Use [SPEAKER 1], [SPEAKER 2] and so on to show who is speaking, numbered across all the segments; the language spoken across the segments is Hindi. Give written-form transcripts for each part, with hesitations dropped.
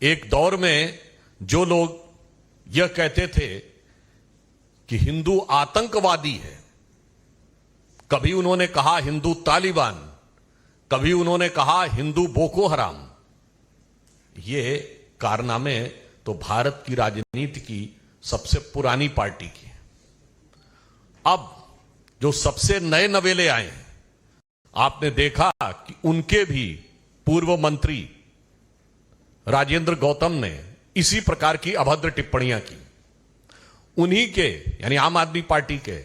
[SPEAKER 1] एक दौर में जो लोग यह कहते थे कि हिंदू आतंकवादी है, कभी उन्होंने कहा हिंदू तालिबान, कभी उन्होंने कहा हिंदू बोको हराम। ये कारनामे तो भारत की राजनीति की सबसे पुरानी पार्टी की है। अब जो सबसे नए नवेले आए हैं, आपने देखा कि उनके भी पूर्व मंत्री राजेंद्र गौतम ने इसी प्रकार की अभद्र टिप्पणियां की। उन्हीं के यानी आम आदमी पार्टी के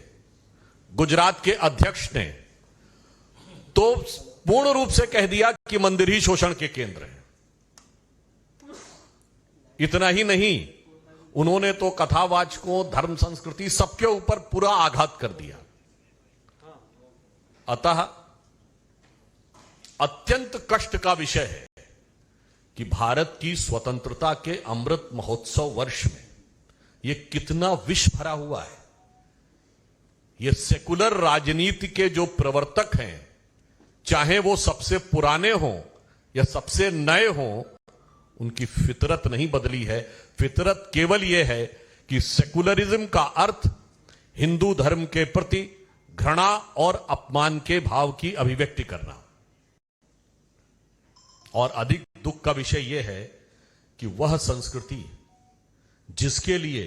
[SPEAKER 1] गुजरात के अध्यक्ष ने तो पूर्ण रूप से कह दिया कि मंदिर ही शोषण के केंद्र है। इतना ही नहीं, उन्होंने तो कथावाचकों, धर्म, संस्कृति सबके ऊपर पूरा आघात कर दिया। अतः अत्यंत कष्ट का विषय है कि भारत की स्वतंत्रता के अमृत महोत्सव वर्ष में यह कितना विष भरा हुआ है। ये सेकुलर राजनीति के जो प्रवर्तक हैं, चाहे वो सबसे पुराने हों या सबसे नए हों, उनकी फितरत नहीं बदली है। फितरत केवल यह है कि सेकुलरिज्म का अर्थ हिंदू धर्म के प्रति घृणा और अपमान के भाव की अभिव्यक्ति करना। और अधिक दुख का विषय यह है कि वह संस्कृति जिसके लिए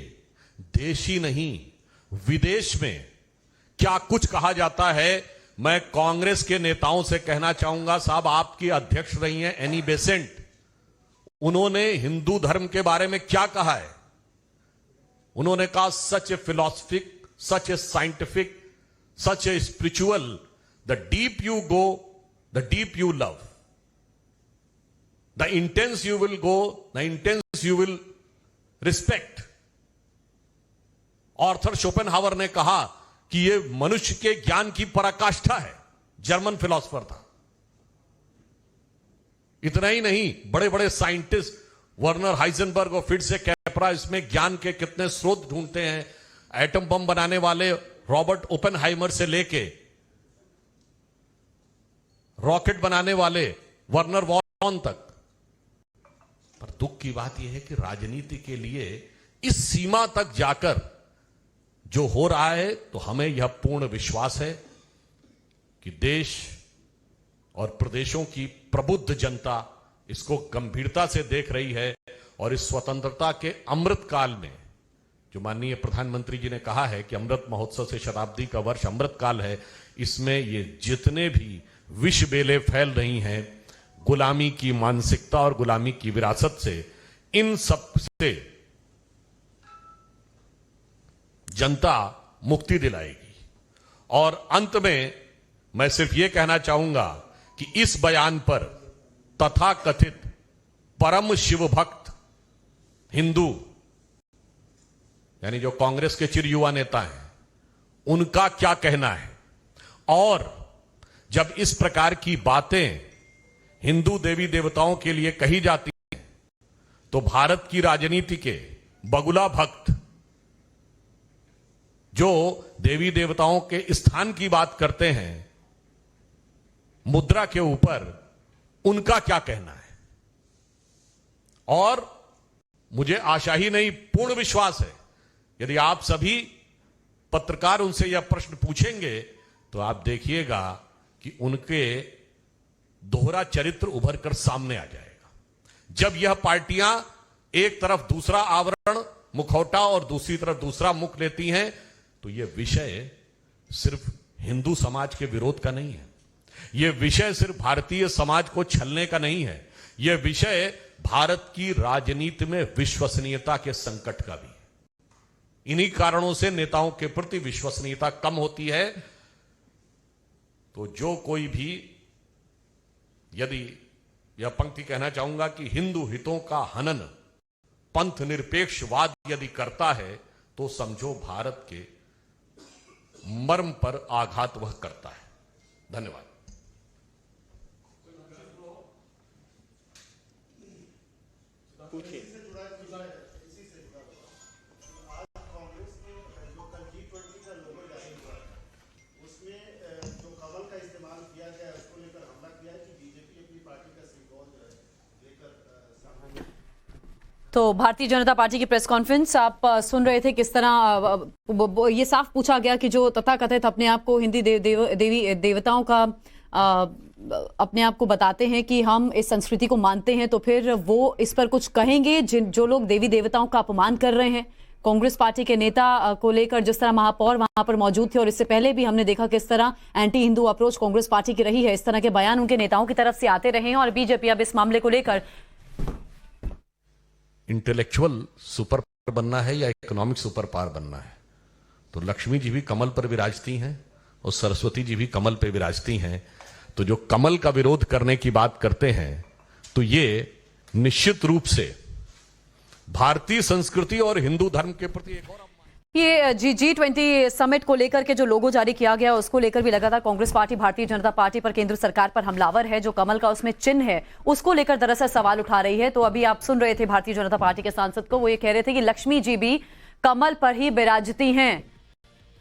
[SPEAKER 1] देश ही नहीं विदेश में क्या कुछ कहा जाता है। मैं कांग्रेस के नेताओं से कहना चाहूंगा, साहब आपकी अध्यक्ष रही हैं एनी बेसेंट, उन्होंने हिंदू धर्म के बारे में क्या कहा है। उन्होंने कहा such a philosophic, such a scientific, such a spiritual, the deep you go, the deep you love, the intense you will go, the intense you will respect. Arthur Schopenhauer ने कहा कि यह मनुष्य के ज्ञान की पराकाष्ठा है, जर्मन फिलॉसफर था। इतना ही नहीं, बड़े बड़े साइंटिस्ट वर्नर हाइजेनबर्ग और फिट्ज से कैपरा इसमें ज्ञान के कितने स्रोत ढूंढते हैं। एटम बम बनाने वाले रॉबर्ट ओपेनहाइमर से लेके रॉकेट बनाने वाले वर्नर वॉन तक। पर दुख की बात यह है कि राजनीति के लिए इस सीमा तक जाकर जो हो रहा है, तो हमें यह पूर्ण विश्वास है कि देश और प्रदेशों की प्रबुद्ध जनता इसको गंभीरता से देख रही है। और इस स्वतंत्रता के अमृत काल में जो माननीय प्रधानमंत्री जी ने कहा है कि अमृत महोत्सव से शताब्दी का वर्ष अमृत काल है, इसमें ये जितने भी विष बेले फैल रही हैं गुलामी की मानसिकता और गुलामी की विरासत से, इन सब से जनता मुक्ति दिलाएगी। और अंत में मैं सिर्फ यह कहना चाहूंगा कि इस बयान पर तथाकथित परम शिव भक्त हिंदू यानी जो कांग्रेस के चिर युवा नेता हैं, उनका क्या कहना है। और जब इस प्रकार की बातें हिंदू देवी देवताओं के लिए कही जाती हैं, तो भारत की राजनीति के बगुला भक्त जो देवी देवताओं के स्थान की बात करते हैं मुद्रा के ऊपर, उनका क्या कहना है। और मुझे आशा ही नहीं, पूर्ण विश्वास है, यदि आप सभी पत्रकार उनसे यह प्रश्न पूछेंगे तो आप देखिएगा कि उनके दोहरा चरित्र उभर कर सामने आ जाएगा। जब यह पार्टियां एक तरफ दूसरा आवरण मुखौटा और दूसरी तरफ दूसरा मुख लेती हैं, तो यह विषय सिर्फ हिंदू समाज के विरोध का नहीं है, यह विषय सिर्फ भारतीय समाज को छलने का नहीं है, यह विषय भारत की राजनीति में विश्वसनीयता के संकट का भी है। इन्हीं कारणों से नेताओं के प्रति विश्वसनीयता कम होती है। तो जो कोई भी यदि यह पंक्ति कहना चाहूंगा कि हिंदू हितों का हनन पंथ निरपेक्षवाद यदि करता है, तो समझो भारत के मर्म पर आघात वह करता है। धन्यवाद।
[SPEAKER 2] तो भारतीय जनता पार्टी की प्रेस कॉन्फ्रेंस आप सुन रहे थे, किस तरह ये साफ पूछा गया कि जो तथाकथित अपने आप को हिंदी देवी देवताओं का अपने आप को बताते हैं कि हम इस संस्कृति को मानते हैं, तो फिर वो इस पर कुछ कहेंगे। जो लोग देवी देवताओं का अपमान कर रहे हैं, कांग्रेस पार्टी के नेता को लेकर जिस तरह महापौर वहां पर मौजूद थे और इससे पहले भी हमने देखा किस तरह anti Hindu approach Congress party की रही है, इस तरह के बयान उनके नेताओं की तरफ से आते रहे हैं। और बीजेपी अब इस मामले को लेकर
[SPEAKER 1] इंटेलेक्चुअल सुपर पावर बनना है या इकोनॉमिक सुपर पावर बनना है, तो लक्ष्मी जी भी कमल पर विराजती हैं और सरस्वती जी भी कमल पर विराजती हैं। तो जो कमल का विरोध करने की बात करते हैं, तो ये निश्चित रूप से भारतीय संस्कृति और हिंदू धर्म के प्रति एक और
[SPEAKER 2] ये G20 समिट को लेकर के जो लोगो जारी किया गया उसको लेकर भी लगातार कांग्रेस पार्टी भारतीय जनता पार्टी पर, केंद्र सरकार पर हमलावर है। जो कमल का उसमें चिन्ह है उसको लेकर दरअसल सवाल उठा रही है। तो अभी आप सुन रहे थे भारतीय जनता पार्टी के सांसद को, वो ये कह रहे थे कि लक्ष्मी जी भी कमल पर ही विराजती हैं।